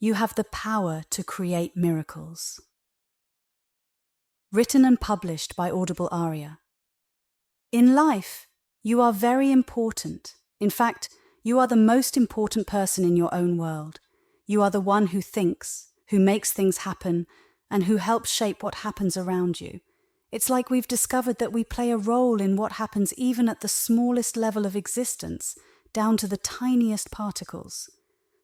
You have the power to create miracles. Written and published by Audible Aria. In life, you are very important. In fact, you are the most important person in your own world. You are the one who thinks, who makes things happen, and who helps shape what happens around you. It's like we've discovered that we play a role in what happens even at the smallest level of existence, down to the tiniest particles.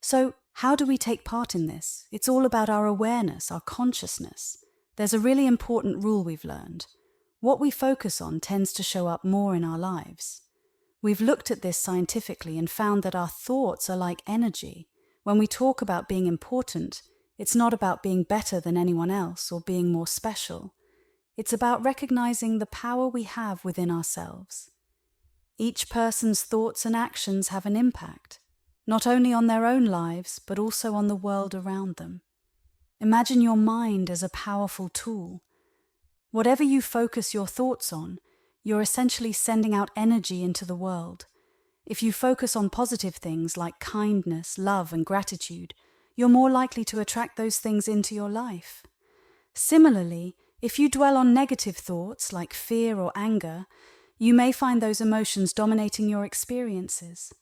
So, how do we take part in this? It's all about our awareness, our consciousness. There's a really important rule we've learned. What we focus on tends to show up more in our lives. We've looked at this scientifically and found that our thoughts are like energy. When we talk about being important, it's not about being better than anyone else or being more special. It's about recognizing the power we have within ourselves. Each person's thoughts and actions have an impact, not only on their own lives, but also on the world around them. Imagine your mind as a powerful tool. Whatever you focus your thoughts on, you're essentially sending out energy into the world. If you focus on positive things like kindness, love, and gratitude, you're more likely to attract those things into your life. Similarly, if you dwell on negative thoughts like fear or anger, you may find those emotions dominating your experiences.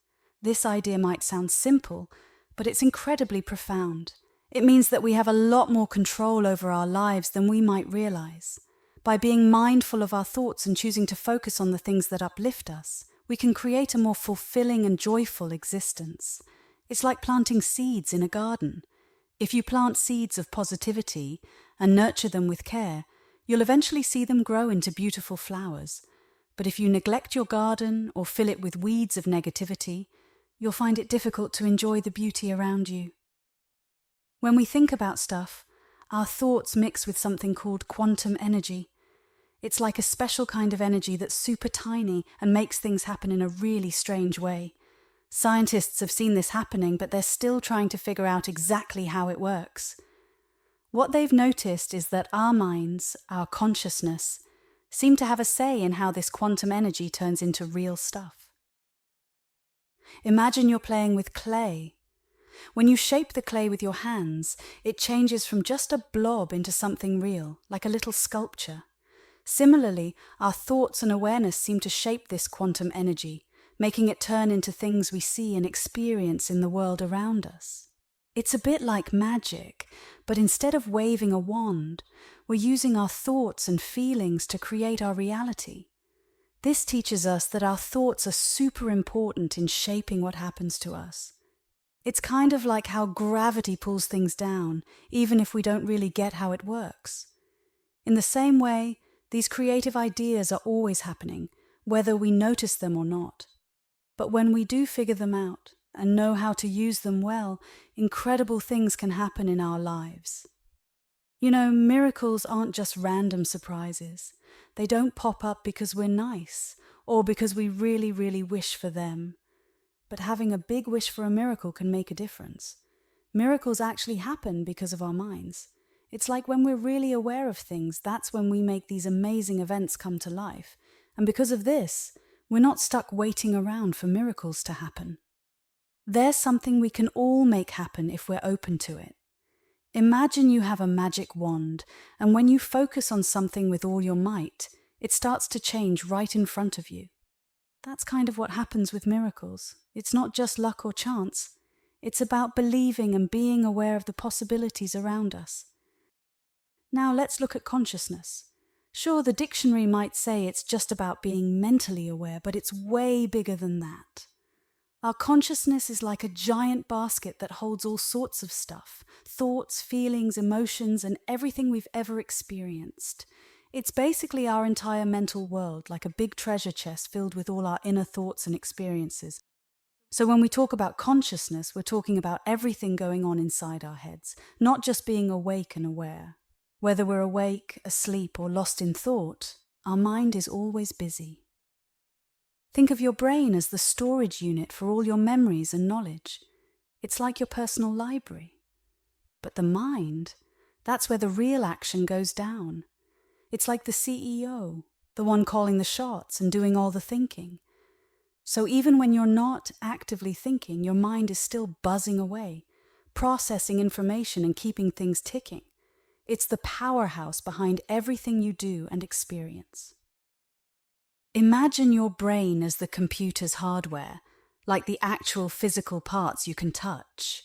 This idea might sound simple, but it's incredibly profound. It means that we have a lot more control over our lives than we might realize. By being mindful of our thoughts and choosing to focus on the things that uplift us, we can create a more fulfilling and joyful existence. It's like planting seeds in a garden. If you plant seeds of positivity and nurture them with care, you'll eventually see them grow into beautiful flowers. But if you neglect your garden or fill it with weeds of negativity, you'll find it difficult to enjoy the beauty around you. When we think about stuff, our thoughts mix with something called quantum energy. It's like a special kind of energy that's super tiny and makes things happen in a really strange way. Scientists have seen this happening, but they're still trying to figure out exactly how it works. What they've noticed is that our minds, our consciousness, seem to have a say in how this quantum energy turns into real stuff. Imagine you're playing with clay. When you shape the clay with your hands, it changes from just a blob into something real, like a little sculpture. Similarly, our thoughts and awareness seem to shape this quantum energy, making it turn into things we see and experience in the world around us. It's a bit like magic, but instead of waving a wand, we're using our thoughts and feelings to create our reality. This teaches us that our thoughts are super important in shaping what happens to us. It's kind of like how gravity pulls things down, even if we don't really get how it works. In the same way, these creative ideas are always happening, whether we notice them or not. But when we do figure them out and know how to use them well, incredible things can happen in our lives. You know, miracles aren't just random surprises. They don't pop up because we're nice or because we really, really wish for them. But having a big wish for a miracle can make a difference. Miracles actually happen because of our minds. It's like when we're really aware of things, that's when we make these amazing events come to life. And because of this, we're not stuck waiting around for miracles to happen. There's something we can all make happen if we're open to it. Imagine you have a magic wand, and when you focus on something with all your might, it starts to change right in front of you. That's kind of what happens with miracles. It's not just luck or chance. It's about believing and being aware of the possibilities around us. Now let's look at consciousness. Sure, the dictionary might say it's just about being mentally aware, but it's way bigger than that. Our consciousness is like a giant basket that holds all sorts of stuff, thoughts, feelings, emotions, and everything we've ever experienced. It's basically our entire mental world, like a big treasure chest filled with all our inner thoughts and experiences. So when we talk about consciousness, we're talking about everything going on inside our heads, not just being awake and aware. Whether we're awake, asleep, or lost in thought, our mind is always busy. Think of your brain as the storage unit for all your memories and knowledge. It's like your personal library. But the mind, that's where the real action goes down. It's like the CEO, the one calling the shots and doing all the thinking. So even when you're not actively thinking, your mind is still buzzing away, processing information and keeping things ticking. It's the powerhouse behind everything you do and experience. Imagine your brain as the computer's hardware, like the actual physical parts you can touch.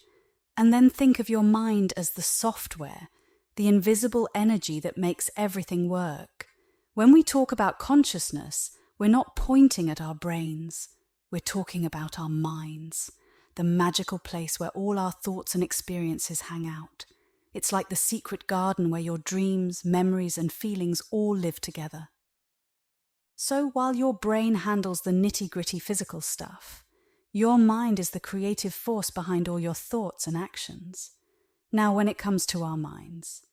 And then think of your mind as the software, the invisible energy that makes everything work. When we talk about consciousness, we're not pointing at our brains. We're talking about our minds, the magical place where all our thoughts and experiences hang out. It's like the secret garden where your dreams, memories, and feelings all live together. So while your brain handles the nitty-gritty physical stuff, your mind is the creative force behind all your thoughts and actions. Now, when it comes to our minds,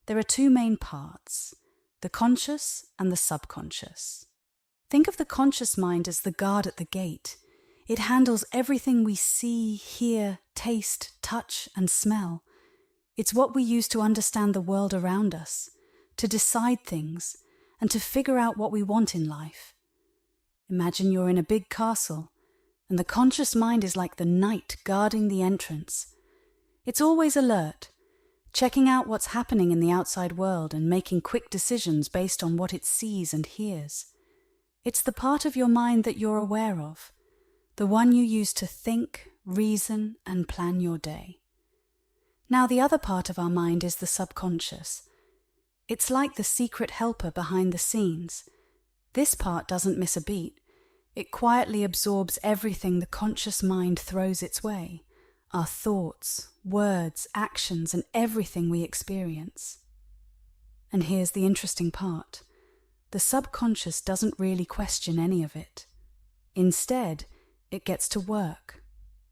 there are two main parts, the conscious and the subconscious. Think of the conscious mind as the guard at the gate. It handles everything we see, hear, taste, touch, and smell. It's what we use to understand the world around us, to decide things, and to figure out what we want in life. Imagine you're in a big castle, and the conscious mind is like the knight guarding the entrance. It's always alert, checking out what's happening in the outside world and making quick decisions based on what it sees and hears. It's the part of your mind that you're aware of, the one you use to think, reason, and plan your day. Now, the other part of our mind is the subconscious. It's like the secret helper behind the scenes. This part doesn't miss a beat. It quietly absorbs everything the conscious mind throws its way, our thoughts, words, actions, and everything we experience. And here's the interesting part. The subconscious doesn't really question any of it. Instead, it gets to work,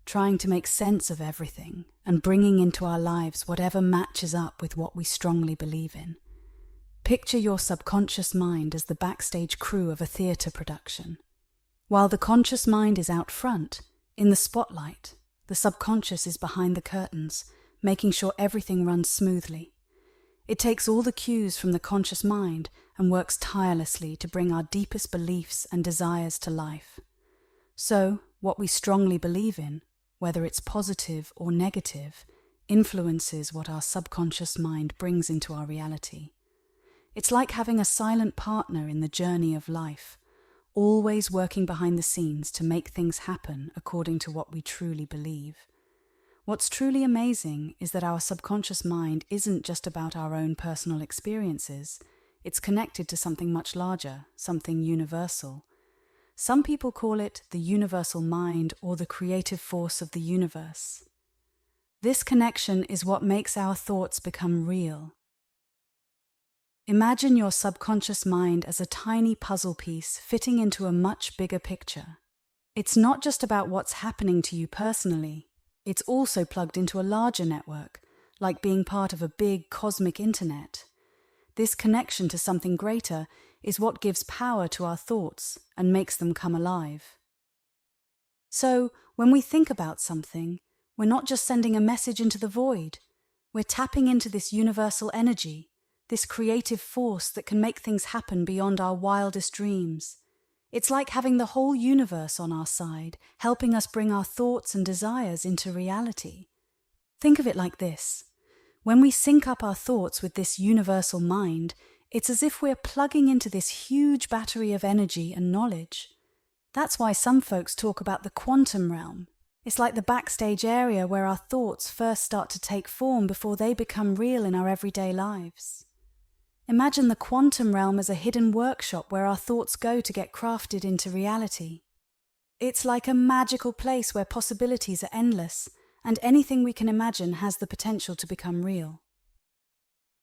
trying to make sense of everything and bringing into our lives whatever matches up with what we strongly believe in. Picture your subconscious mind as the backstage crew of a theatre production. While the conscious mind is out front, in the spotlight, the subconscious is behind the curtains, making sure everything runs smoothly. It takes all the cues from the conscious mind and works tirelessly to bring our deepest beliefs and desires to life. So, what we strongly believe in, whether it's positive or negative, influences what our subconscious mind brings into our reality. It's like having a silent partner in the journey of life, always working behind the scenes to make things happen according to what we truly believe. What's truly amazing is that our subconscious mind isn't just about our own personal experiences. It's connected to something much larger, something universal. Some people call it the universal mind or the creative force of the universe. This connection is what makes our thoughts become real. Imagine your subconscious mind as a tiny puzzle piece fitting into a much bigger picture. It's not just about what's happening to you personally. It's also plugged into a larger network, like being part of a big cosmic internet. This connection to something greater is what gives power to our thoughts and makes them come alive. So, when we think about something, we're not just sending a message into the void. We're tapping into this universal energy, this creative force that can make things happen beyond our wildest dreams. It's like having the whole universe on our side, helping us bring our thoughts and desires into reality. Think of it like this. When we sync up our thoughts with this universal mind, it's as if we're plugging into this huge battery of energy and knowledge. That's why some folks talk about the quantum realm. It's like the backstage area where our thoughts first start to take form before they become real in our everyday lives. Imagine the quantum realm as a hidden workshop where our thoughts go to get crafted into reality. It's like a magical place where possibilities are endless, and anything we can imagine has the potential to become real.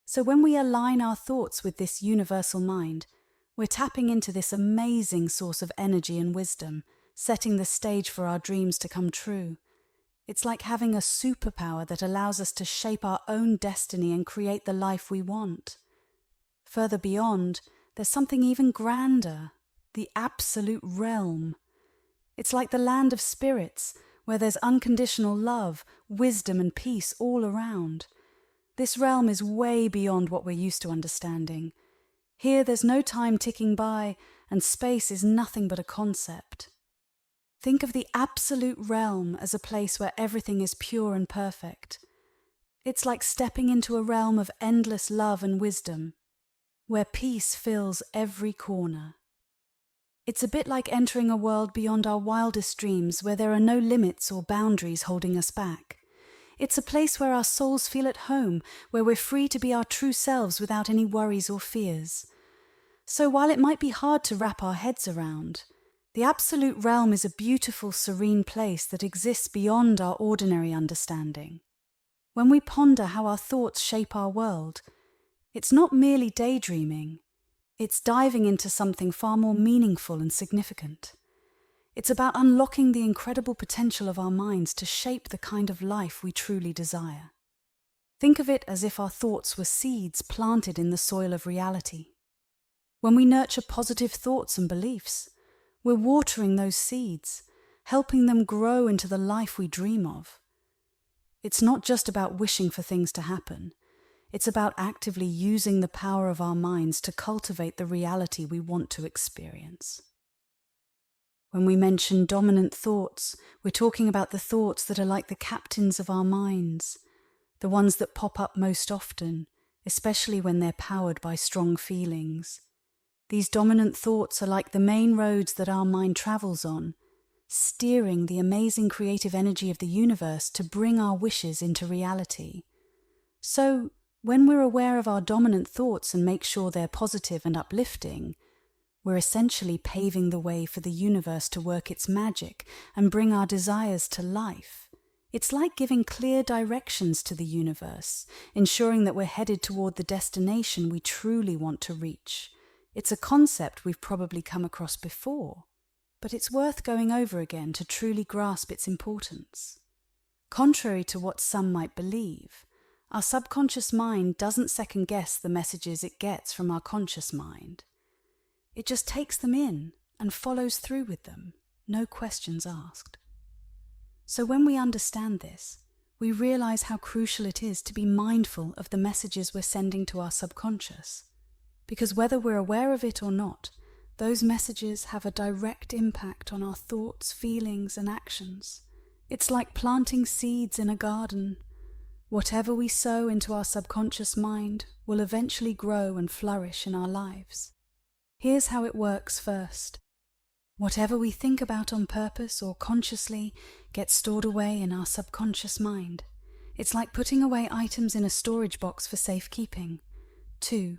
So when we align our thoughts with this universal mind, we're tapping into this amazing source of energy and wisdom, setting the stage for our dreams to come true. It's like having a superpower that allows us to shape our own destiny and create the life we want. Further beyond, there's something even grander, the absolute realm. It's like the land of spirits, where there's unconditional love, wisdom, and peace all around. This realm is way beyond what we're used to understanding. Here there's no time ticking by, and space is nothing but a concept. Think of the absolute realm as a place where everything is pure and perfect. It's like stepping into a realm of endless love and wisdom, where peace fills every corner. It's a bit like entering a world beyond our wildest dreams, where there are no limits or boundaries holding us back. It's a place where our souls feel at home, where we're free to be our true selves without any worries or fears. So while it might be hard to wrap our heads around, the absolute realm is a beautiful, serene place that exists beyond our ordinary understanding. When we ponder how our thoughts shape our world, it's not merely daydreaming. It's diving into something far more meaningful and significant. It's about unlocking the incredible potential of our minds to shape the kind of life we truly desire. Think of it as if our thoughts were seeds planted in the soil of reality. When we nurture positive thoughts and beliefs, we're watering those seeds, helping them grow into the life we dream of. It's not just about wishing for things to happen. It's about actively using the power of our minds to cultivate the reality we want to experience. When we mention dominant thoughts, we're talking about the thoughts that are like the captains of our minds, the ones that pop up most often, especially when they're powered by strong feelings. These dominant thoughts are like the main roads that our mind travels on, steering the amazing creative energy of the universe to bring our wishes into reality. So, when we're aware of our dominant thoughts and make sure they're positive and uplifting, we're essentially paving the way for the universe to work its magic and bring our desires to life. It's like giving clear directions to the universe, ensuring that we're headed toward the destination we truly want to reach. It's a concept we've probably come across before, but it's worth going over again to truly grasp its importance. Contrary to what some might believe, our subconscious mind doesn't second-guess the messages it gets from our conscious mind. It just takes them in and follows through with them, no questions asked. So when we understand this, we realize how crucial it is to be mindful of the messages we're sending to our subconscious. Because whether we're aware of it or not, those messages have a direct impact on our thoughts, feelings, and actions. It's like planting seeds in a garden. Whatever we sow into our subconscious mind will eventually grow and flourish in our lives. Here's how it works first. Whatever we think about on purpose or consciously gets stored away in our subconscious mind. It's like putting away items in a storage box for safekeeping. 2.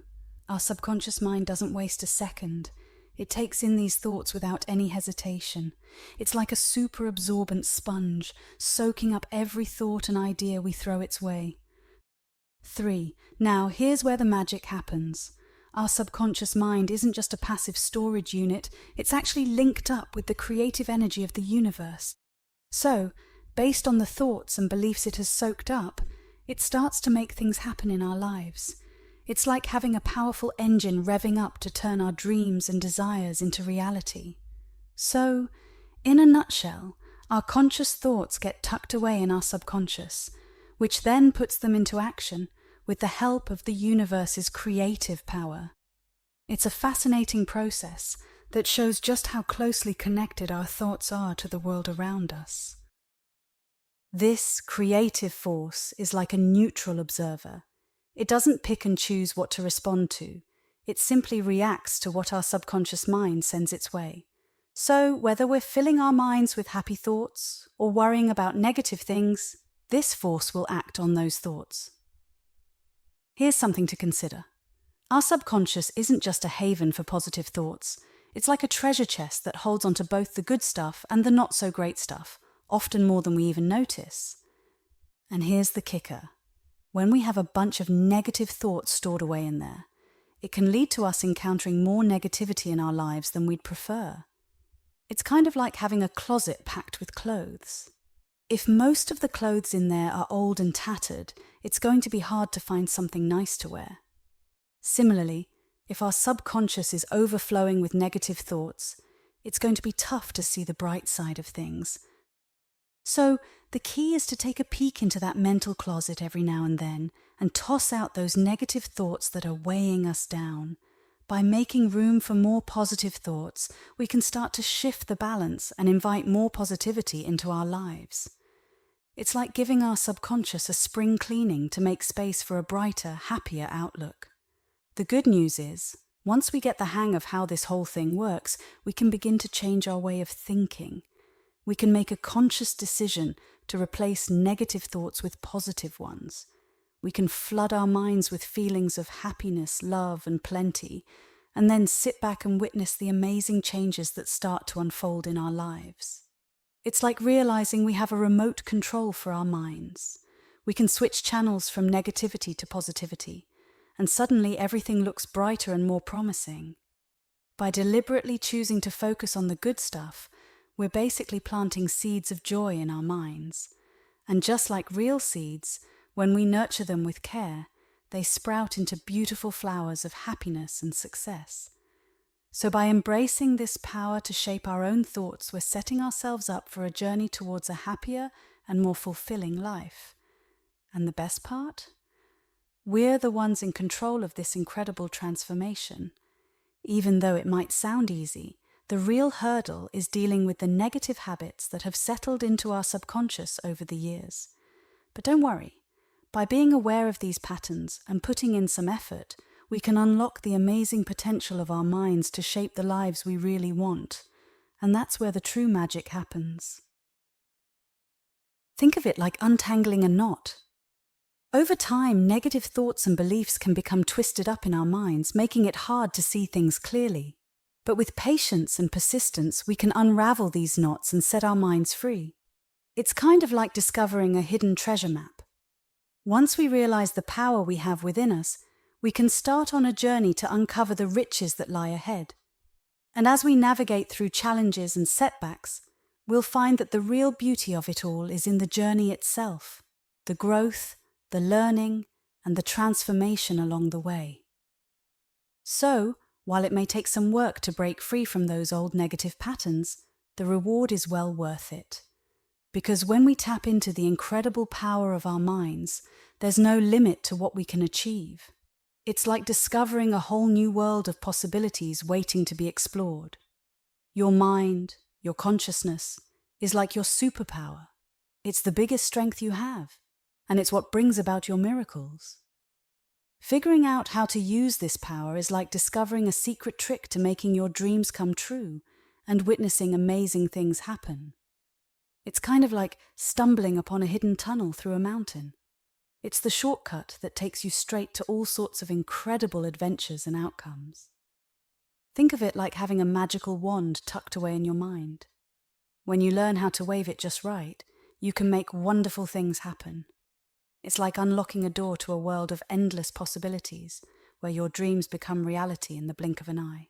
Our subconscious mind doesn't waste a second. It takes in these thoughts without any hesitation. It's like a super absorbent sponge, soaking up every thought and idea we throw its way. 3. Now, here's where the magic happens. Our subconscious mind isn't just a passive storage unit, it's actually linked up with the creative energy of the universe. So, based on the thoughts and beliefs it has soaked up, it starts to make things happen in our lives. It's like having a powerful engine revving up to turn our dreams and desires into reality. So, in a nutshell, our conscious thoughts get tucked away in our subconscious, which then puts them into action with the help of the universe's creative power. It's a fascinating process that shows just how closely connected our thoughts are to the world around us. This creative force is like a neutral observer. It doesn't pick and choose what to respond to. It simply reacts to what our subconscious mind sends its way. So, whether we're filling our minds with happy thoughts or worrying about negative things, this force will act on those thoughts. Here's something to consider. Our subconscious isn't just a haven for positive thoughts. It's like a treasure chest that holds onto both the good stuff and the not-so-great stuff, often more than we even notice. And here's the kicker. When we have a bunch of negative thoughts stored away in there, it can lead to us encountering more negativity in our lives than we'd prefer. It's kind of like having a closet packed with clothes. If most of the clothes in there are old and tattered, it's going to be hard to find something nice to wear. Similarly, if our subconscious is overflowing with negative thoughts, it's going to be tough to see the bright side of things. So, the key is to take a peek into that mental closet every now and then and toss out those negative thoughts that are weighing us down. By making room for more positive thoughts, we can start to shift the balance and invite more positivity into our lives. It's like giving our subconscious a spring cleaning to make space for a brighter, happier outlook. The good news is, once we get the hang of how this whole thing works, we can begin to change our way of thinking. We can make a conscious decision to replace negative thoughts with positive ones. We can flood our minds with feelings of happiness, love, and plenty, and then sit back and witness the amazing changes that start to unfold in our lives. It's like realizing we have a remote control for our minds. We can switch channels from negativity to positivity, and suddenly everything looks brighter and more promising. By deliberately choosing to focus on the good stuff, we're basically planting seeds of joy in our minds. And just like real seeds, when we nurture them with care, they sprout into beautiful flowers of happiness and success. So by embracing this power to shape our own thoughts, we're setting ourselves up for a journey towards a happier and more fulfilling life. And the best part? We're the ones in control of this incredible transformation. Even though it might sound easy, the real hurdle is dealing with the negative habits that have settled into our subconscious over the years. But don't worry. By being aware of these patterns and putting in some effort, we can unlock the amazing potential of our minds to shape the lives we really want. And that's where the true magic happens. Think of it like untangling a knot. Over time, negative thoughts and beliefs can become twisted up in our minds, making it hard to see things clearly. But with patience and persistence, we can unravel these knots and set our minds free. It's kind of like discovering a hidden treasure map. Once we realize the power we have within us, we can start on a journey to uncover the riches that lie ahead. And as we navigate through challenges and setbacks, we'll find that the real beauty of it all is in the journey itself, the growth, the learning, and the transformation along the way. So, while it may take some work to break free from those old negative patterns, the reward is well worth it. Because when we tap into the incredible power of our minds, there's no limit to what we can achieve. It's like discovering a whole new world of possibilities waiting to be explored. Your mind, your consciousness, is like your superpower. It's the biggest strength you have, and it's what brings about your miracles. Figuring out how to use this power is like discovering a secret trick to making your dreams come true and witnessing amazing things happen. It's kind of like stumbling upon a hidden tunnel through a mountain. It's the shortcut that takes you straight to all sorts of incredible adventures and outcomes. Think of it like having a magical wand tucked away in your mind. When you learn how to wave it just right, you can make wonderful things happen. It's like unlocking a door to a world of endless possibilities, where your dreams become reality in the blink of an eye.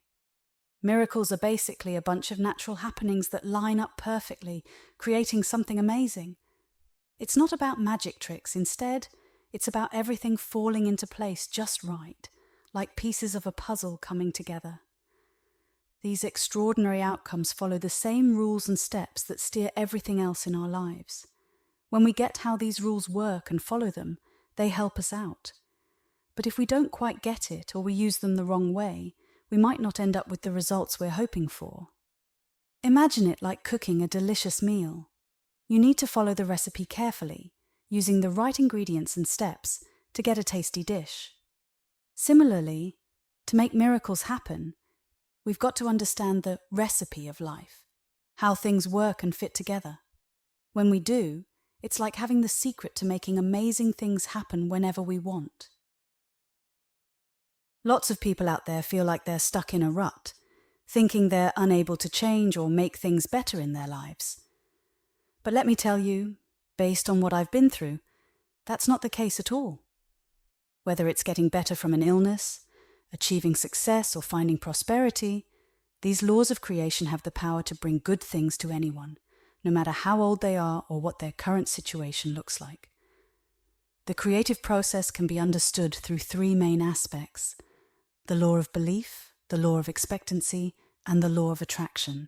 Miracles are basically a bunch of natural happenings that line up perfectly, creating something amazing. It's not about magic tricks. Instead, it's about everything falling into place just right, like pieces of a puzzle coming together. These extraordinary outcomes follow the same rules and steps that steer everything else in our lives. When we get how these rules work and follow them, they help us out. But if we don't quite get it or we use them the wrong way, we might not end up with the results we're hoping for. Imagine it like cooking a delicious meal. You need to follow the recipe carefully, using the right ingredients and steps to get a tasty dish. Similarly, to make miracles happen, we've got to understand the recipe of life, how things work and fit together. When we do, it's like having the secret to making amazing things happen whenever we want. Lots of people out there feel like they're stuck in a rut, thinking they're unable to change or make things better in their lives. But let me tell you, based on what I've been through, that's not the case at all. Whether it's getting better from an illness, achieving success, or finding prosperity, these laws of creation have the power to bring good things to anyone, no matter how old they are or what their current situation looks like. The creative process can be understood through three main aspects: the law of belief, the law of expectancy, and the law of attraction.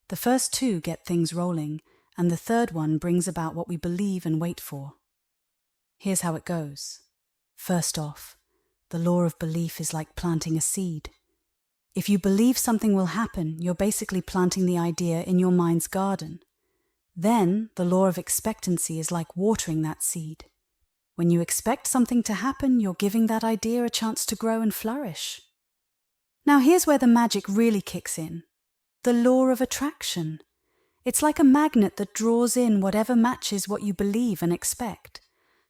The first two get things rolling, and the third one brings about what we believe and wait for. Here's how it goes. First off, the law of belief is like planting a seed. If you believe something will happen, you're basically planting the idea in your mind's garden. Then, the law of expectancy is like watering that seed. When you expect something to happen, you're giving that idea a chance to grow and flourish. Now here's where the magic really kicks in. The law of attraction. It's like a magnet that draws in whatever matches what you believe and expect.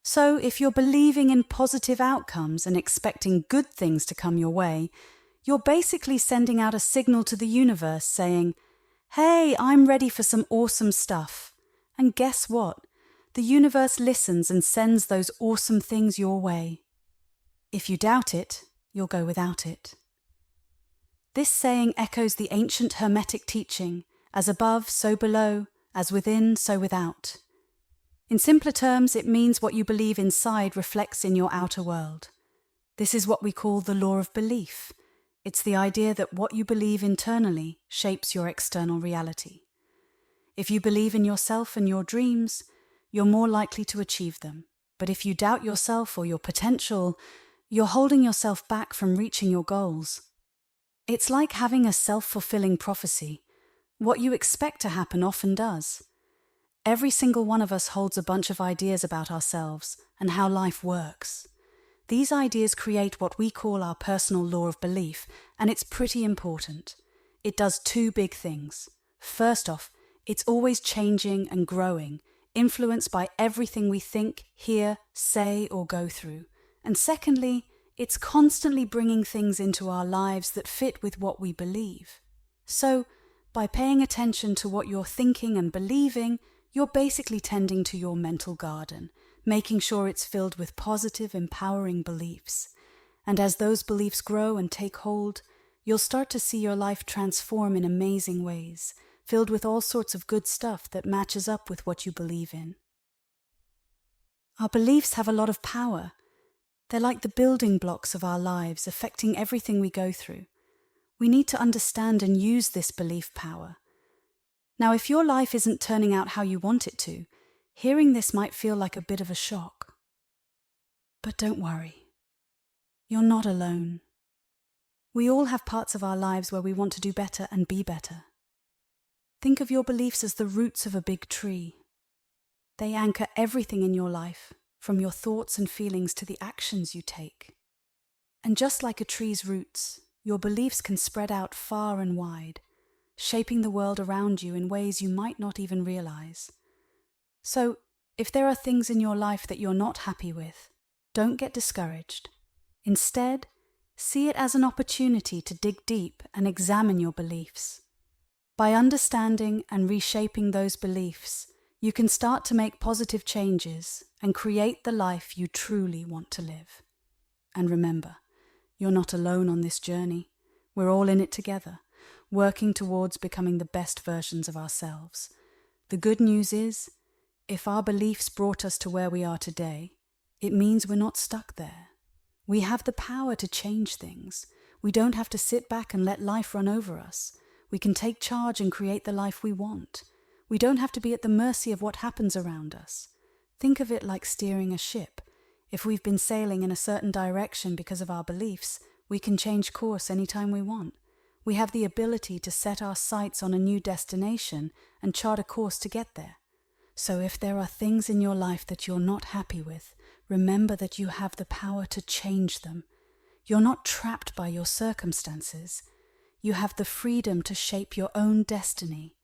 So if you're believing in positive outcomes and expecting good things to come your way, you're basically sending out a signal to the universe saying, "Hey, I'm ready for some awesome stuff." And guess what? The universe listens and sends those awesome things your way. If you doubt it, you'll go without it. This saying echoes the ancient Hermetic teaching, as above, so below, as within, so without. In simpler terms, it means what you believe inside reflects in your outer world. This is what we call the law of belief. It's the idea that what you believe internally shapes your external reality. If you believe in yourself and your dreams, you're more likely to achieve them. But if you doubt yourself or your potential, you're holding yourself back from reaching your goals. It's like having a self-fulfilling prophecy. What you expect to happen often does. Every single one of us holds a bunch of ideas about ourselves and how life works. These ideas create what we call our personal law of belief, and it's pretty important. It does two big things. First off, it's always changing and growing, influenced by everything we think, hear, say, or go through. And secondly, it's constantly bringing things into our lives that fit with what we believe. So, by paying attention to what you're thinking and believing, you're basically tending to your mental garden, making sure it's filled with positive, empowering beliefs. And as those beliefs grow and take hold, you'll start to see your life transform in amazing ways, filled with all sorts of good stuff that matches up with what you believe in. Our beliefs have a lot of power. They're like the building blocks of our lives, affecting everything we go through. We need to understand and use this belief power. Now, if your life isn't turning out how you want it to, hearing this might feel like a bit of a shock. But don't worry. You're not alone. We all have parts of our lives where we want to do better and be better. Think of your beliefs as the roots of a big tree. They anchor everything in your life, from your thoughts and feelings to the actions you take. And just like a tree's roots, your beliefs can spread out far and wide, shaping the world around you in ways you might not even realize. So, if there are things in your life that you're not happy with, don't get discouraged. Instead, see it as an opportunity to dig deep and examine your beliefs. By understanding and reshaping those beliefs, you can start to make positive changes and create the life you truly want to live. And remember, you're not alone on this journey. We're all in it together, working towards becoming the best versions of ourselves. The good news is, if our beliefs brought us to where we are today, it means we're not stuck there. We have the power to change things. We don't have to sit back and let life run over us. We can take charge and create the life we want. We don't have to be at the mercy of what happens around us. Think of it like steering a ship. If we've been sailing in a certain direction because of our beliefs, we can change course anytime we want. We have the ability to set our sights on a new destination and chart a course to get there. So if there are things in your life that you're not happy with, remember that you have the power to change them. You're not trapped by your circumstances. You have the freedom to shape your own destiny.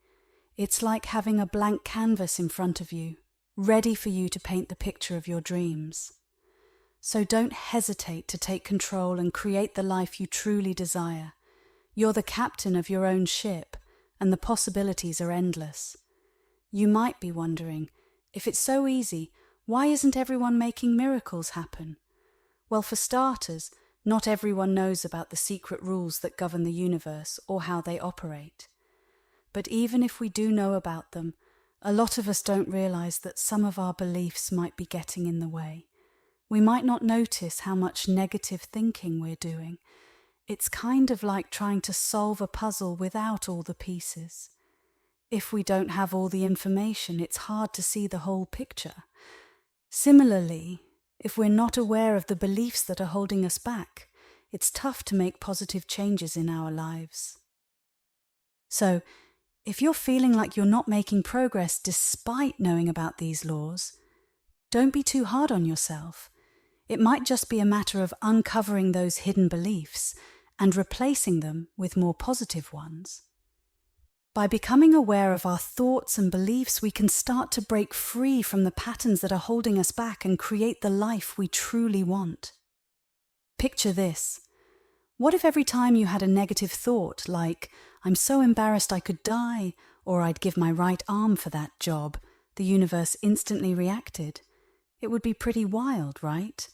It's like having a blank canvas in front of you, ready for you to paint the picture of your dreams. So don't hesitate to take control and create the life you truly desire. You're the captain of your own ship, and the possibilities are endless. You might be wondering, if it's so easy, why isn't everyone making miracles happen? Well, for starters, not everyone knows about the secret rules that govern the universe or how they operate. But even if we do know about them, a lot of us don't realize that some of our beliefs might be getting in the way. We might not notice how much negative thinking we're doing. It's kind of like trying to solve a puzzle without all the pieces. If we don't have all the information, it's hard to see the whole picture. Similarly, if we're not aware of the beliefs that are holding us back, it's tough to make positive changes in our lives. So, if you're feeling like you're not making progress despite knowing about these laws, don't be too hard on yourself. It might just be a matter of uncovering those hidden beliefs and replacing them with more positive ones. By becoming aware of our thoughts and beliefs, we can start to break free from the patterns that are holding us back and create the life we truly want. Picture this. What if every time you had a negative thought like, "I'm so embarrassed I could die," or "I'd give my right arm for that job," the universe instantly reacted? It would be pretty wild, right?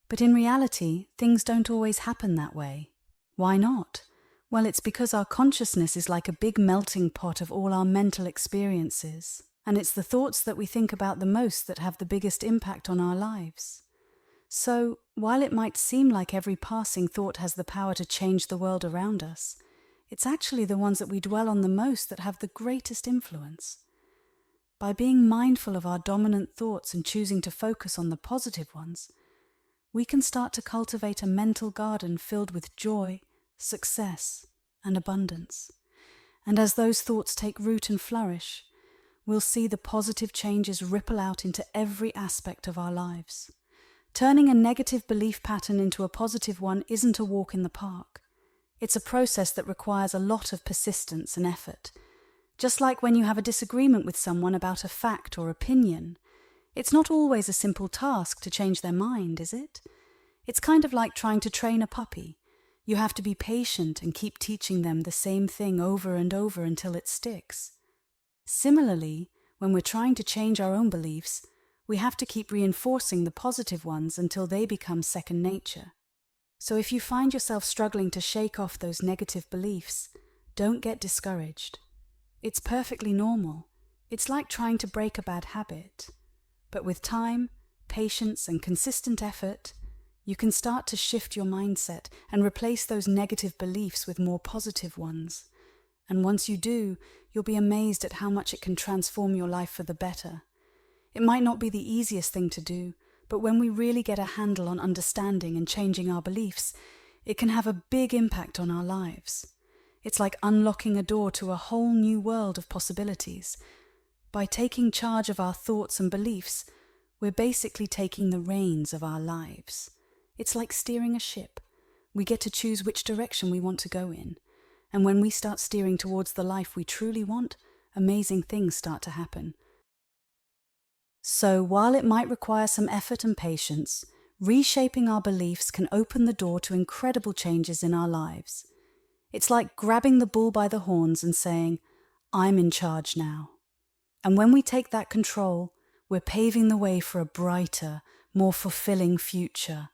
But in reality, things don't always happen that way. Why not? Well, it's because our consciousness is like a big melting pot of all our mental experiences, and it's the thoughts that we think about the most that have the biggest impact on our lives. So, while it might seem like every passing thought has the power to change the world around us, it's actually the ones that we dwell on the most that have the greatest influence. By being mindful of our dominant thoughts and choosing to focus on the positive ones, we can start to cultivate a mental garden filled with joy, success, and abundance. And as those thoughts take root and flourish, we'll see the positive changes ripple out into every aspect of our lives. Turning a negative belief pattern into a positive one isn't a walk in the park. It's a process that requires a lot of persistence and effort. Just like when you have a disagreement with someone about a fact or opinion, it's not always a simple task to change their mind, is it? It's kind of like trying to train a puppy. You have to be patient and keep teaching them the same thing over and over until it sticks. Similarly, when we're trying to change our own beliefs, we have to keep reinforcing the positive ones until they become second nature. So if you find yourself struggling to shake off those negative beliefs, don't get discouraged. It's perfectly normal. It's like trying to break a bad habit. But with time, patience, and consistent effort, you can start to shift your mindset and replace those negative beliefs with more positive ones. And once you do, you'll be amazed at how much it can transform your life for the better. It might not be the easiest thing to do, but when we really get a handle on understanding and changing our beliefs, it can have a big impact on our lives. It's like unlocking a door to a whole new world of possibilities. By taking charge of our thoughts and beliefs, we're basically taking the reins of our lives. It's like steering a ship. We get to choose which direction we want to go in. And when we start steering towards the life we truly want, amazing things start to happen. So while it might require some effort and patience, reshaping our beliefs can open the door to incredible changes in our lives. It's like grabbing the bull by the horns and saying, "I'm in charge now." And when we take that control, we're paving the way for a brighter, more fulfilling future.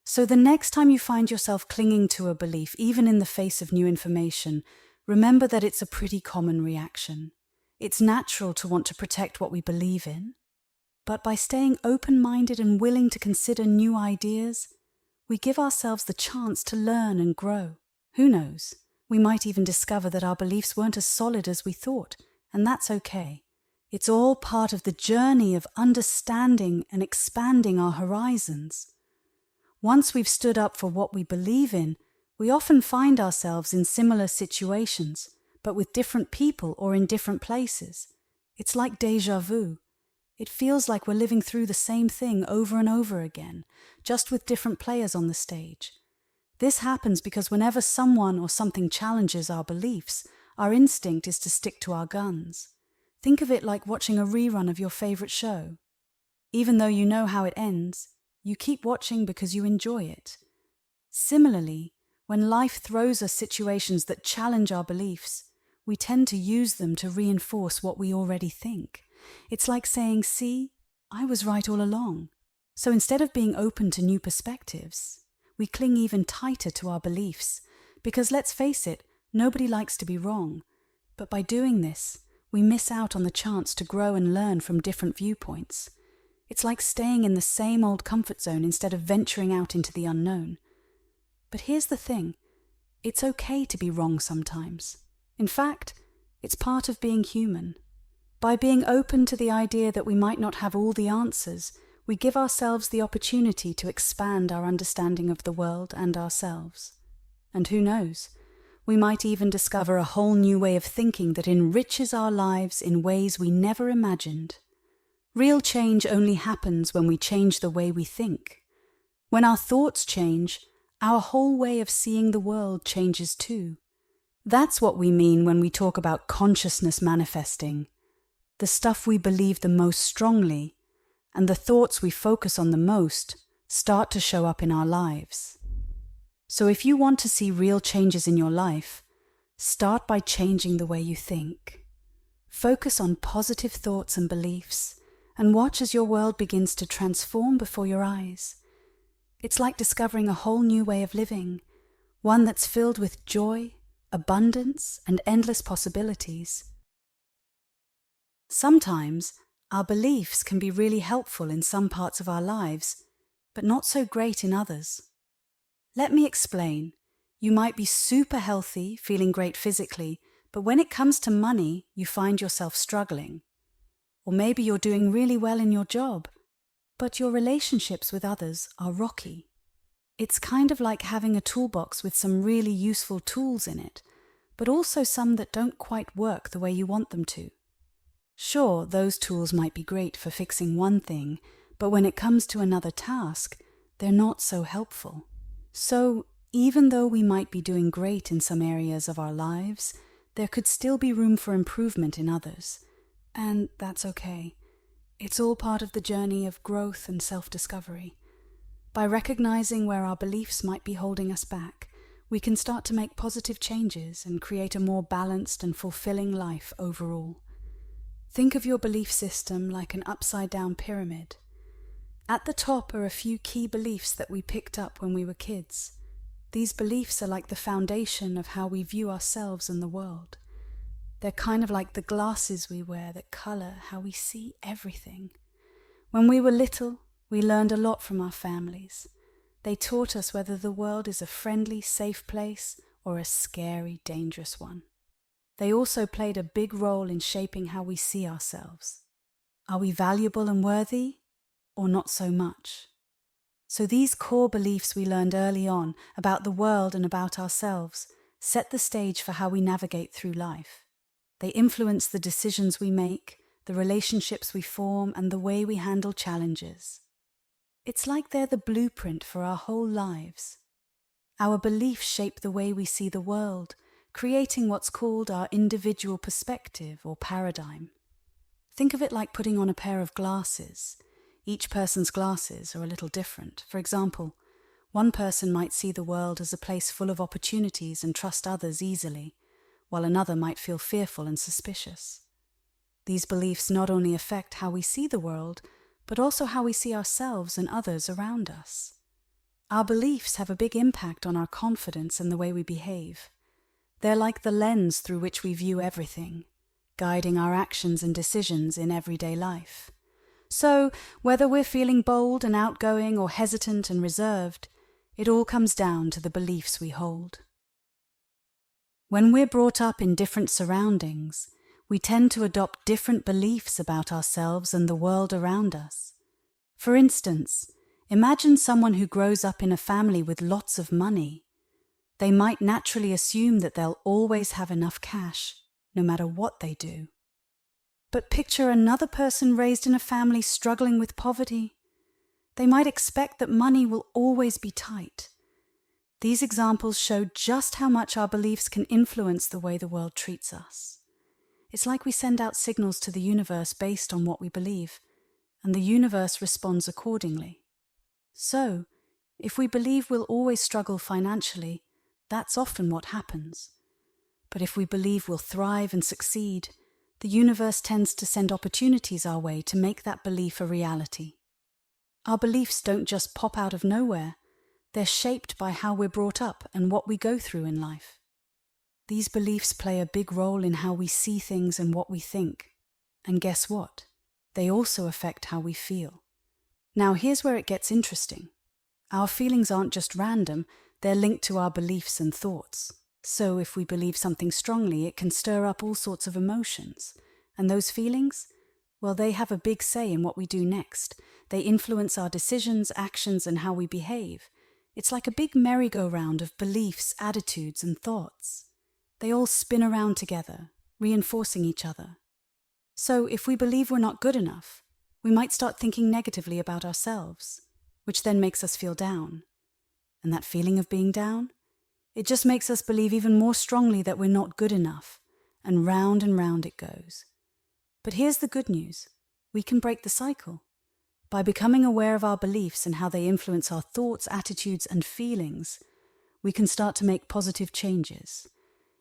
So the next time you find yourself clinging to a belief, even in the face of new information, remember that it's a pretty common reaction. It's natural to want to protect what we believe in. But by staying open-minded and willing to consider new ideas, we give ourselves the chance to learn and grow. Who knows? We might even discover that our beliefs weren't as solid as we thought, and that's okay. It's all part of the journey of understanding and expanding our horizons. Once we've stood up for what we believe in, we often find ourselves in similar situations, but with different people or in different places. It's like déjà vu. It feels like we're living through the same thing over and over again, just with different players on the stage. This happens because whenever someone or something challenges our beliefs, our instinct is to stick to our guns. Think of it like watching a rerun of your favorite show. Even though you know how it ends, you keep watching because you enjoy it. Similarly, when life throws us situations that challenge our beliefs, we tend to use them to reinforce what we already think. It's like saying, "See, I was right all along." So instead of being open to new perspectives, we cling even tighter to our beliefs, because let's face it, nobody likes to be wrong. But by doing this, we miss out on the chance to grow and learn from different viewpoints. It's like staying in the same old comfort zone instead of venturing out into the unknown. But here's the thing, it's okay to be wrong sometimes. In fact, it's part of being human. By being open to the idea that we might not have all the answers, we give ourselves the opportunity to expand our understanding of the world and ourselves. And who knows, we might even discover a whole new way of thinking that enriches our lives in ways we never imagined. Real change only happens when we change the way we think. When our thoughts change, our whole way of seeing the world changes too. That's what we mean when we talk about consciousness manifesting. The stuff we believe the most strongly, and the thoughts we focus on the most, start to show up in our lives. So if you want to see real changes in your life, start by changing the way you think. Focus on positive thoughts and beliefs, and watch as your world begins to transform before your eyes. It's like discovering a whole new way of living, one that's filled with joy, abundance, and endless possibilities. Sometimes, our beliefs can be really helpful in some parts of our lives, but not so great in others. Let me explain. You might be super healthy, feeling great physically, but when it comes to money, you find yourself struggling. Or maybe you're doing really well in your job, but your relationships with others are rocky. It's kind of like having a toolbox with some really useful tools in it, but also some that don't quite work the way you want them to. Sure, those tools might be great for fixing one thing, but when it comes to another task, they're not so helpful. So, even though we might be doing great in some areas of our lives, there could still be room for improvement in others. And that's okay. It's all part of the journey of growth and self-discovery. By recognizing where our beliefs might be holding us back, we can start to make positive changes and create a more balanced and fulfilling life overall. Think of your belief system like an upside-down pyramid. At the top are a few key beliefs that we picked up when we were kids. These beliefs are like the foundation of how we view ourselves and the world. They're kind of like the glasses we wear that color how we see everything. When we were little, we learned a lot from our families. They taught us whether the world is a friendly, safe place or a scary, dangerous one. They also played a big role in shaping how we see ourselves. Are we valuable and worthy, or not so much? So these core beliefs we learned early on about the world and about ourselves set the stage for how we navigate through life. They influence the decisions we make, the relationships we form, and the way we handle challenges. It's like they're the blueprint for our whole lives. Our beliefs shape the way we see the world, creating what's called our individual perspective or paradigm. Think of it like putting on a pair of glasses. Each person's glasses are a little different. For example, one person might see the world as a place full of opportunities and trust others easily, while another might feel fearful and suspicious. These beliefs not only affect how we see the world, but also how we see ourselves and others around us. Our beliefs have a big impact on our confidence and the way we behave. They're like the lens through which we view everything, guiding our actions and decisions in everyday life. So, whether we're feeling bold and outgoing or hesitant and reserved, it all comes down to the beliefs we hold. When we're brought up in different surroundings, we tend to adopt different beliefs about ourselves and the world around us. For instance, imagine someone who grows up in a family with lots of money. They might naturally assume that they'll always have enough cash, no matter what they do. But picture another person raised in a family struggling with poverty. They might expect that money will always be tight. These examples show just how much our beliefs can influence the way the world treats us. It's like we send out signals to the universe based on what we believe, and the universe responds accordingly. So, if we believe we'll always struggle financially, that's often what happens. But if we believe we'll thrive and succeed, the universe tends to send opportunities our way to make that belief a reality. Our beliefs don't just pop out of nowhere. They're shaped by how we're brought up and what we go through in life. These beliefs play a big role in how we see things and what we think. And guess what? They also affect how we feel. Now here's where it gets interesting. Our feelings aren't just random, they're linked to our beliefs and thoughts. So if we believe something strongly, it can stir up all sorts of emotions. And those feelings? Well, they have a big say in what we do next. They influence our decisions, actions, and how we behave. It's like a big merry-go-round of beliefs, attitudes, and thoughts. They all spin around together, reinforcing each other. So, if we believe we're not good enough, we might start thinking negatively about ourselves, which then makes us feel down. And that feeling of being down? It just makes us believe even more strongly that we're not good enough, and round it goes. But here's the good news. We can break the cycle. By becoming aware of our beliefs and how they influence our thoughts, attitudes, and feelings, we can start to make positive changes.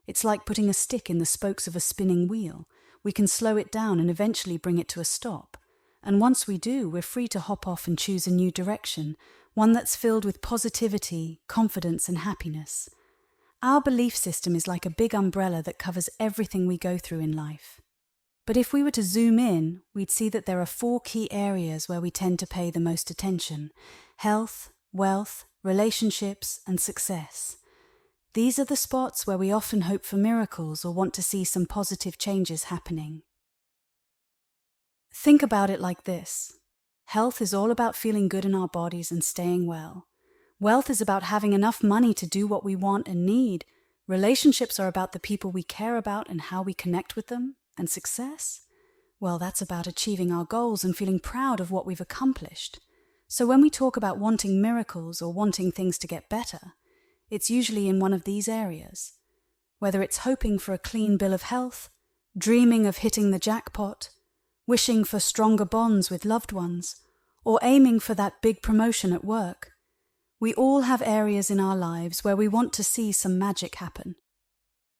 It's like putting a stick in the spokes of a spinning wheel. We can slow it down and eventually bring it to a stop. And once we do, we're free to hop off and choose a new direction, one that's filled with positivity, confidence, and happiness. Our belief system is like a big umbrella that covers everything we go through in life. But if we were to zoom in, we'd see that there are 4 key areas where we tend to pay the most attention: health, wealth, relationships, and success. These are the spots where we often hope for miracles or want to see some positive changes happening. Think about it like this. Health is all about feeling good in our bodies and staying well. Wealth is about having enough money to do what we want and need. Relationships are about the people we care about and how we connect with them. And success? Well, that's about achieving our goals and feeling proud of what we've accomplished. So when we talk about wanting miracles or wanting things to get better, it's usually in one of these areas. Whether it's hoping for a clean bill of health, dreaming of hitting the jackpot, wishing for stronger bonds with loved ones, or aiming for that big promotion at work, we all have areas in our lives where we want to see some magic happen.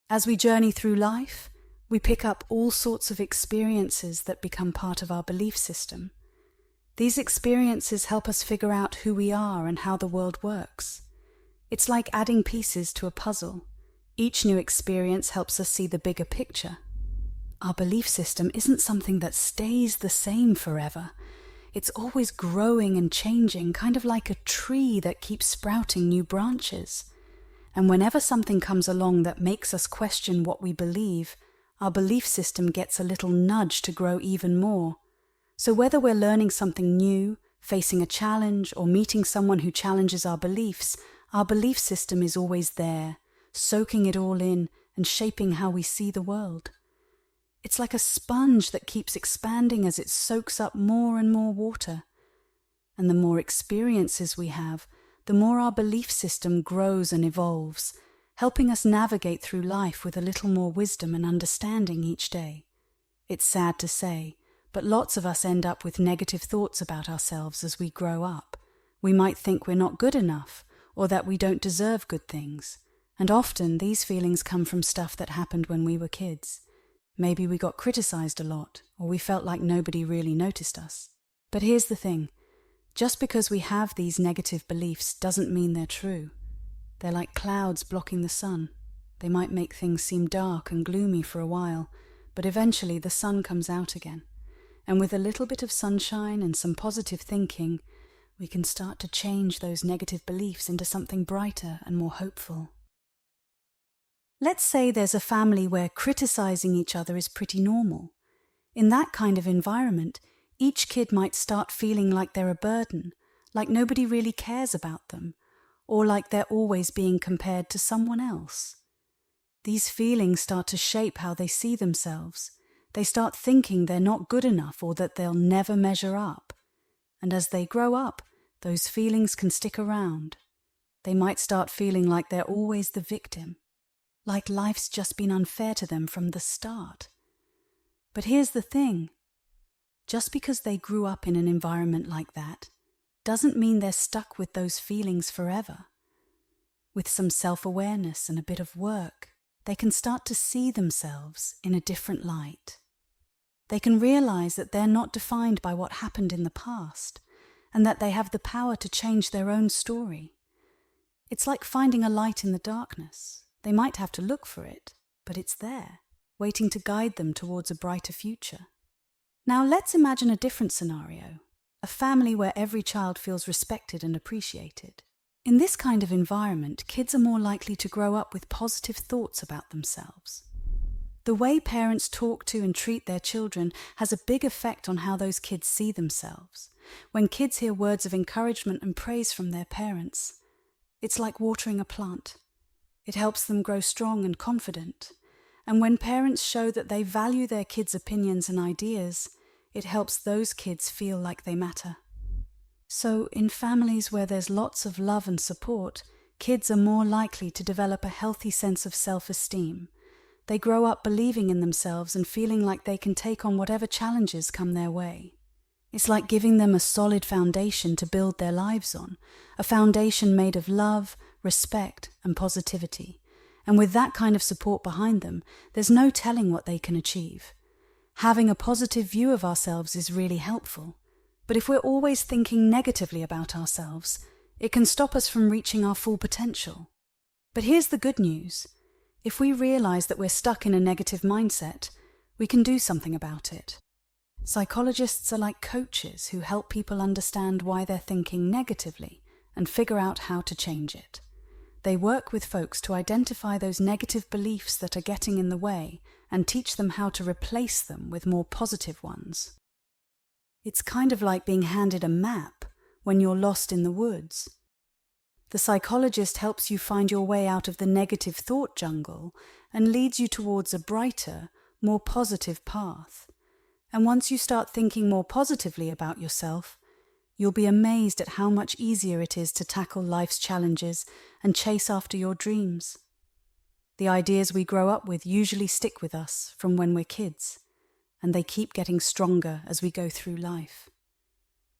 As we journey through life, we pick up all sorts of experiences that become part of our belief system. These experiences help us figure out who we are and how the world works. It's like adding pieces to a puzzle. Each new experience helps us see the bigger picture. Our belief system isn't something that stays the same forever. It's always growing and changing, kind of like a tree that keeps sprouting new branches. And whenever something comes along that makes us question what we believe, our belief system gets a little nudge to grow even more. So whether we're learning something new, facing a challenge, or meeting someone who challenges our beliefs system is always there, soaking it all in and shaping how we see the world. It's like a sponge that keeps expanding as it soaks up more and more water. And the more experiences we have, the more our belief system grows and evolves, helping us navigate through life with a little more wisdom and understanding each day. It's sad to say, but lots of us end up with negative thoughts about ourselves as we grow up. We might think we're not good enough, or that we don't deserve good things. And often these feelings come from stuff that happened when we were kids. Maybe we got criticized a lot, or we felt like nobody really noticed us. But here's the thing. Just because we have these negative beliefs doesn't mean they're true. They're like clouds blocking the sun. They might make things seem dark and gloomy for a while, but eventually the sun comes out again. And with a little bit of sunshine and some positive thinking, we can start to change those negative beliefs into something brighter and more hopeful. Let's say there's a family where criticizing each other is pretty normal. In that kind of environment, each kid might start feeling like they're a burden, like nobody really cares about them, or like they're always being compared to someone else. These feelings start to shape how they see themselves. They start thinking they're not good enough or that they'll never measure up. And as they grow up, those feelings can stick around. They might start feeling like they're always the victim, like life's just been unfair to them from the start. But here's the thing. Just because they grew up in an environment like that doesn't mean they're stuck with those feelings forever. With some self-awareness and a bit of work, they can start to see themselves in a different light. They can realize that they're not defined by what happened in the past, and that they have the power to change their own story. It's like finding a light in the darkness. They might have to look for it, but it's there, waiting to guide them towards a brighter future. Now let's imagine a different scenario. A family where every child feels respected and appreciated. In this kind of environment, kids are more likely to grow up with positive thoughts about themselves. The way parents talk to and treat their children has a big effect on how those kids see themselves. When kids hear words of encouragement and praise from their parents, it's like watering a plant. It helps them grow strong and confident. And when parents show that they value their kids' opinions and ideas, it helps those kids feel like they matter. So, in families where there's lots of love and support, kids are more likely to develop a healthy sense of self-esteem. They grow up believing in themselves and feeling like they can take on whatever challenges come their way. It's like giving them a solid foundation to build their lives on, a foundation made of love, respect, and positivity. And with that kind of support behind them, there's no telling what they can achieve. Having a positive view of ourselves is really helpful. But if we're always thinking negatively about ourselves, it can stop us from reaching our full potential. But here's the good news. If we realize that we're stuck in a negative mindset, we can do something about it. Psychologists are like coaches who help people understand why they're thinking negatively and figure out how to change it. They work with folks to identify those negative beliefs that are getting in the way and teach them how to replace them with more positive ones. It's kind of like being handed a map when you're lost in the woods. The psychologist helps you find your way out of the negative thought jungle and leads you towards a brighter, more positive path. And once you start thinking more positively about yourself, you'll be amazed at how much easier it is to tackle life's challenges and chase after your dreams. The ideas we grow up with usually stick with us from when we're kids, and they keep getting stronger as we go through life.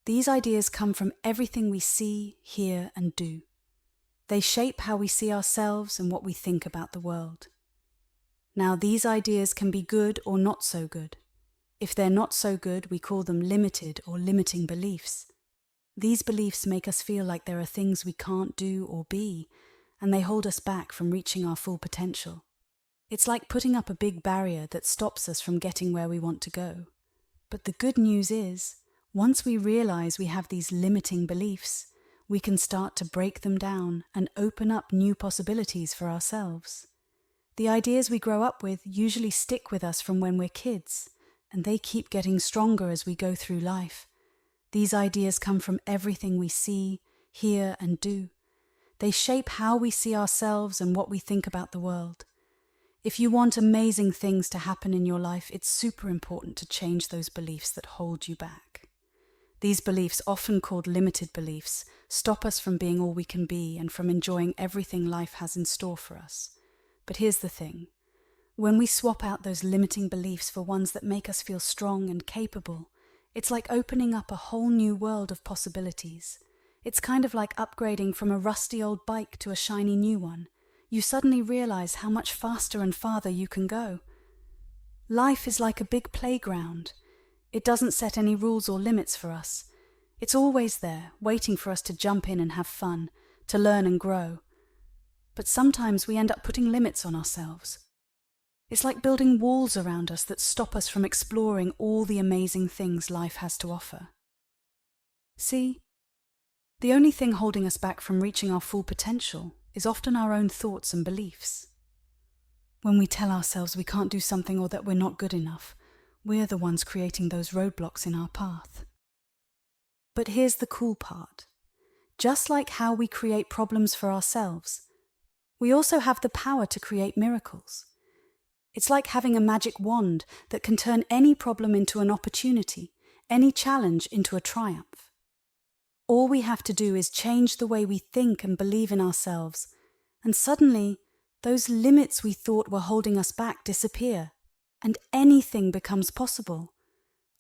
These ideas come from everything we see, hear, and do. They shape how we see ourselves and what we think about the world. Now, these ideas can be good or not so good. If they're not so good, we call them limited or limiting beliefs. These beliefs make us feel like there are things we can't do or be, and they hold us back from reaching our full potential. It's like putting up a big barrier that stops us from getting where we want to go. But the good news is, once we realize we have these limiting beliefs, we can start to break them down and open up new possibilities for ourselves. The ideas we grow up with usually stick with us from when we're kids, and they keep getting stronger as we go through life. These ideas come from everything we see, hear, and do. They shape how we see ourselves and what we think about the world. If you want amazing things to happen in your life, it's super important to change those beliefs that hold you back. These beliefs, often called limited beliefs, stop us from being all we can be and from enjoying everything life has in store for us. But here's the thing. When we swap out those limiting beliefs for ones that make us feel strong and capable, it's like opening up a whole new world of possibilities. It's kind of like upgrading from a rusty old bike to a shiny new one. You suddenly realize how much faster and farther you can go. Life is like a big playground. It doesn't set any rules or limits for us. It's always there, waiting for us to jump in and have fun, to learn and grow. But sometimes we end up putting limits on ourselves. It's like building walls around us that stop us from exploring all the amazing things life has to offer. See, the only thing holding us back from reaching our full potential is often our own thoughts and beliefs. When we tell ourselves we can't do something or that we're not good enough, we're the ones creating those roadblocks in our path. But here's the cool part. Just like how we create problems for ourselves, we also have the power to create miracles. It's like having a magic wand that can turn any problem into an opportunity, any challenge into a triumph. All we have to do is change the way we think and believe in ourselves, and suddenly, those limits we thought were holding us back disappear, and anything becomes possible.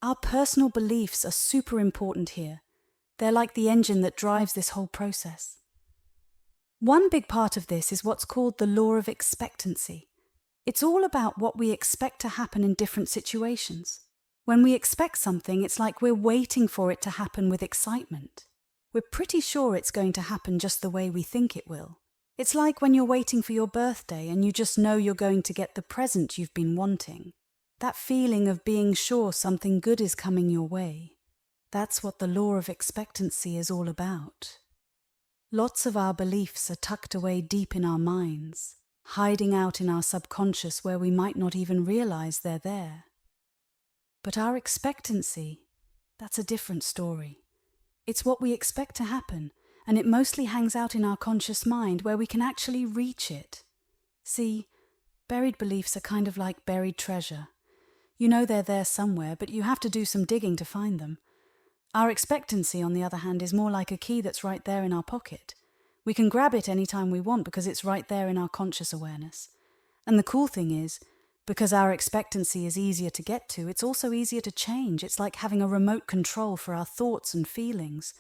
Our personal beliefs are super important here. They're like the engine that drives this whole process. One big part of this is what's called the law of expectancy. It's all about what we expect to happen in different situations. When we expect something, it's like we're waiting for it to happen with excitement. We're pretty sure it's going to happen just the way we think it will. It's like when you're waiting for your birthday and you just know you're going to get the present you've been wanting. That feeling of being sure something good is coming your way. That's what the law of expectancy is all about. Lots of our beliefs are tucked away deep in our minds. hiding out in our subconscious where we might not even realize they're there. But our expectancy, that's a different story. It's what we expect to happen, and it mostly hangs out in our conscious mind where we can actually reach it. See, buried beliefs are kind of like buried treasure. You know they're there somewhere, but you have to do some digging to find them. Our expectancy, on the other hand, is more like a key that's right there in our pocket. We can grab it anytime we want because it's right there in our conscious awareness. And the cool thing is, because our expectancy is easier to get to, it's also easier to change. It's like having a remote control for our thoughts and feelings.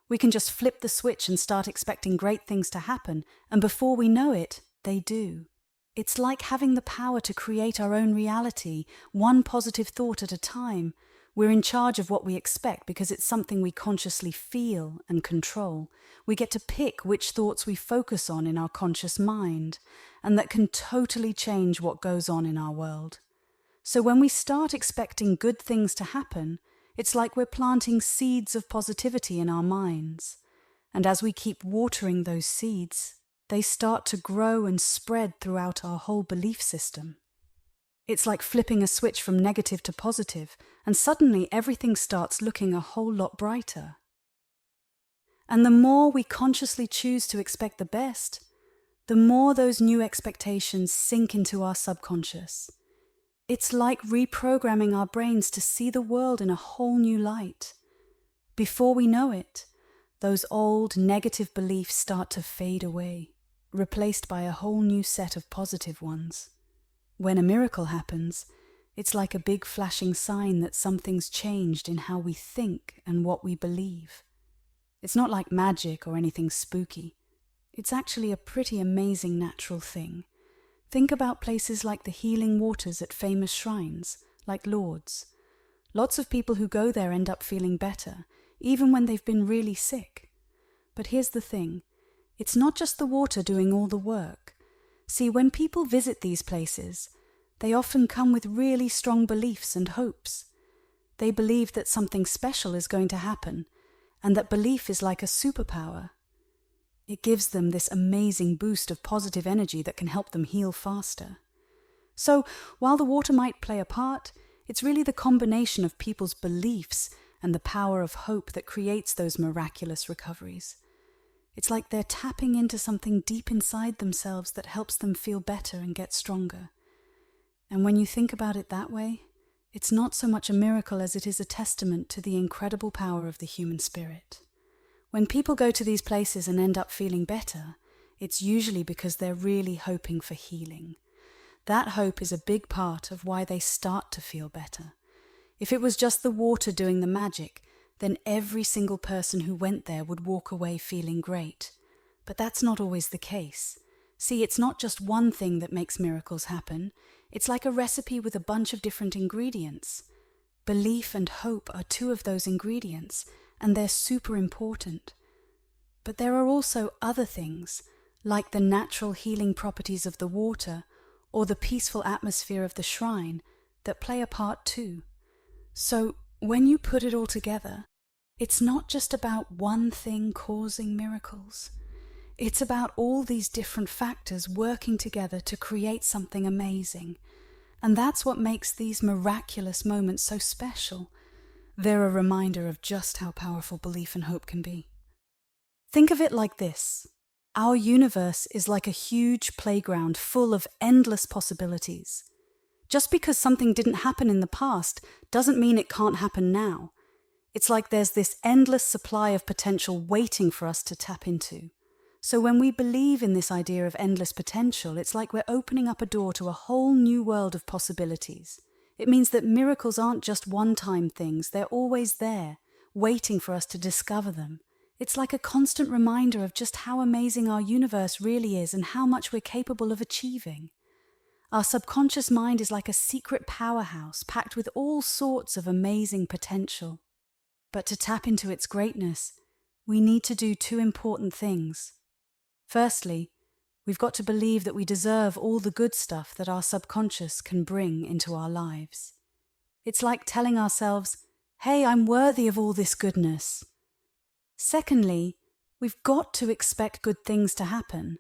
We can just flip the switch and start expecting great things to happen, and before we know it, they do. It's like having the power to create our own reality, one positive thought at a time. We're in charge of what we expect because it's something we consciously feel and control. We get to pick which thoughts we focus on in our conscious mind, and that can totally change what goes on in our world. So when we start expecting good things to happen, it's like we're planting seeds of positivity in our minds. And as we keep watering those seeds, they start to grow and spread throughout our whole belief system. It's like flipping a switch from negative to positive, and suddenly everything starts looking a whole lot brighter. And the more we consciously choose to expect the best, the more those new expectations sink into our subconscious. It's like reprogramming our brains to see the world in a whole new light. Before we know it, those old negative beliefs start to fade away, replaced by a whole new set of positive ones. When a miracle happens, it's like a big flashing sign that something's changed in how we think and what we believe. It's not like magic or anything spooky. It's actually a pretty amazing natural thing. Think about places like the healing waters at famous shrines, like Lourdes. Lots of people who go there end up feeling better, even when they've been really sick. But here's the thing, it's not just the water doing all the work. See, when people visit these places, they often come with really strong beliefs and hopes. They believe that something special is going to happen, and that belief is like a superpower. It gives them this amazing boost of positive energy that can help them heal faster. So, while the water might play a part, it's really the combination of people's beliefs and the power of hope that creates those miraculous recoveries. It's like they're tapping into something deep inside themselves that helps them feel better and get stronger. And when you think about it that way, it's not so much a miracle as it is a testament to the incredible power of the human spirit. When people go to these places and end up feeling better, it's usually because they're really hoping for healing. That hope is a big part of why they start to feel better. If it was just the water doing the magic, then every single person who went there would walk away feeling great. But that's not always the case. See, it's not just one thing that makes miracles happen. It's like a recipe with a bunch of different ingredients. Belief and hope are two of those ingredients, and they're super important. But there are also other things, like the natural healing properties of the water or the peaceful atmosphere of the shrine, that play a part too. So, when you put it all together, it's not just about one thing causing miracles. It's about all these different factors working together to create something amazing. And that's what makes these miraculous moments so special. They're a reminder of just how powerful belief and hope can be. Think of it like this. Our universe is like a huge playground full of endless possibilities. Just because something didn't happen in the past doesn't mean it can't happen now. It's like there's this endless supply of potential waiting for us to tap into. So when we believe in this idea of endless potential, it's like we're opening up a door to a whole new world of possibilities. It means that miracles aren't just one-time things, they're always there, waiting for us to discover them. It's like a constant reminder of just how amazing our universe really is and how much we're capable of achieving. Our subconscious mind is like a secret powerhouse packed with all sorts of amazing potential. But to tap into its greatness, we need to do two important things. Firstly, we've got to believe that we deserve all the good stuff that our subconscious can bring into our lives. It's like telling ourselves, hey, I'm worthy of all this goodness. Secondly, we've got to expect good things to happen.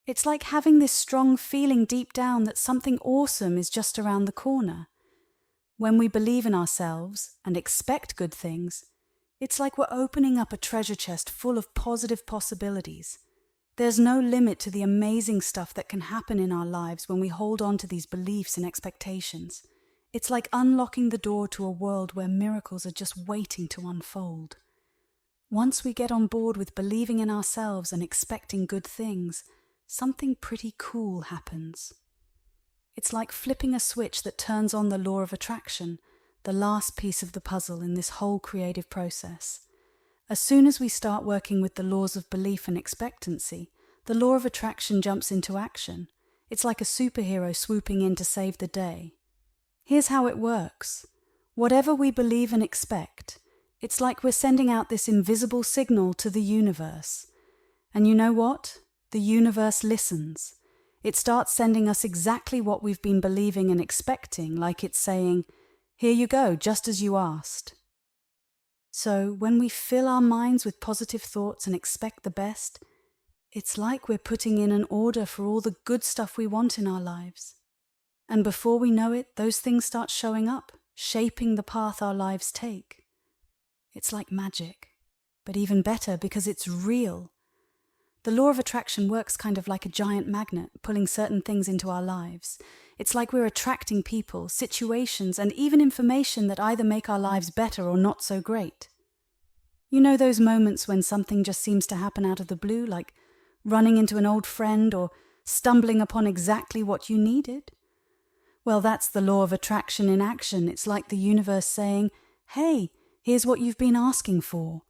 It's like having this strong feeling deep down that something awesome is just around the corner. When we believe in ourselves and expect good things, it's like we're opening up a treasure chest full of positive possibilities. There's no limit to the amazing stuff that can happen in our lives when we hold on to these beliefs and expectations. It's like unlocking the door to a world where miracles are just waiting to unfold. Once we get on board with believing in ourselves and expecting good things, something pretty cool happens. It's like flipping a switch that turns on the law of attraction, the last piece of the puzzle in this whole creative process. As soon as we start working with the laws of belief and expectancy, the law of attraction jumps into action. It's like a superhero swooping in to save the day. Here's how it works. Whatever we believe and expect, it's like we're sending out this invisible signal to the universe. And you know what? The universe listens. It starts sending us exactly what we've been believing and expecting, like it's saying, "Here you go, just as you asked." So when we fill our minds with positive thoughts and expect the best, it's like we're putting in an order for all the good stuff we want in our lives. And before we know it, those things start showing up, shaping the path our lives take. It's like magic, but even better because it's real. The law of attraction works kind of like a giant magnet, pulling certain things into our lives. It's like we're attracting people, situations, and even information that either make our lives better or not so great. You know those moments when something just seems to happen out of the blue, like running into an old friend or stumbling upon exactly what you needed? Well, that's the law of attraction in action. It's like the universe saying, "Hey, here's what you've been asking for."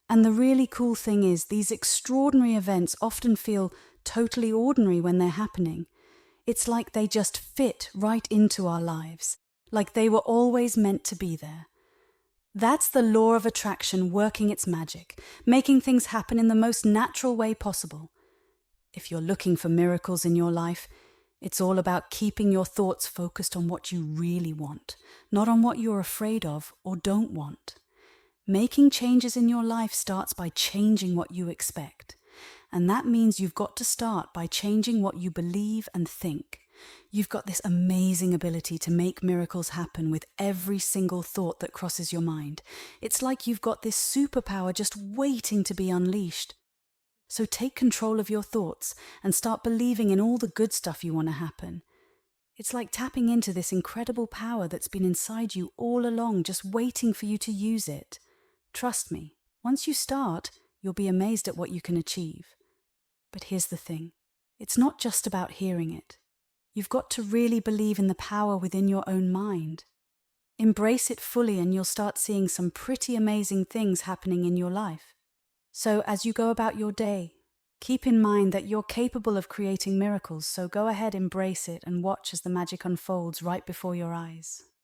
And the really cool thing is, these extraordinary events often feel totally ordinary when they're happening. It's like they just fit right into our lives, like they were always meant to be there. That's the law of attraction working its magic, making things happen in the most natural way possible. If you're looking for miracles in your life, it's all about keeping your thoughts focused on what you really want, not on what you're afraid of or don't want. Making changes in your life starts by changing what you expect. And that means you've got to start by changing what you believe and think. You've got this amazing ability to make miracles happen with every single thought that crosses your mind. It's like you've got this superpower just waiting to be unleashed. So take control of your thoughts and start believing in all the good stuff you want to happen. It's like tapping into this incredible power that's been inside you all along, just waiting for you to use it. Trust me, once you start, you'll be amazed at what you can achieve. But here's the thing, it's not just about hearing it. You've got to really believe in the power within your own mind. Embrace it fully and you'll start seeing some pretty amazing things happening in your life. So as you go about your day, keep in mind that you're capable of creating miracles, so go ahead, embrace it, and watch as the magic unfolds right before your eyes.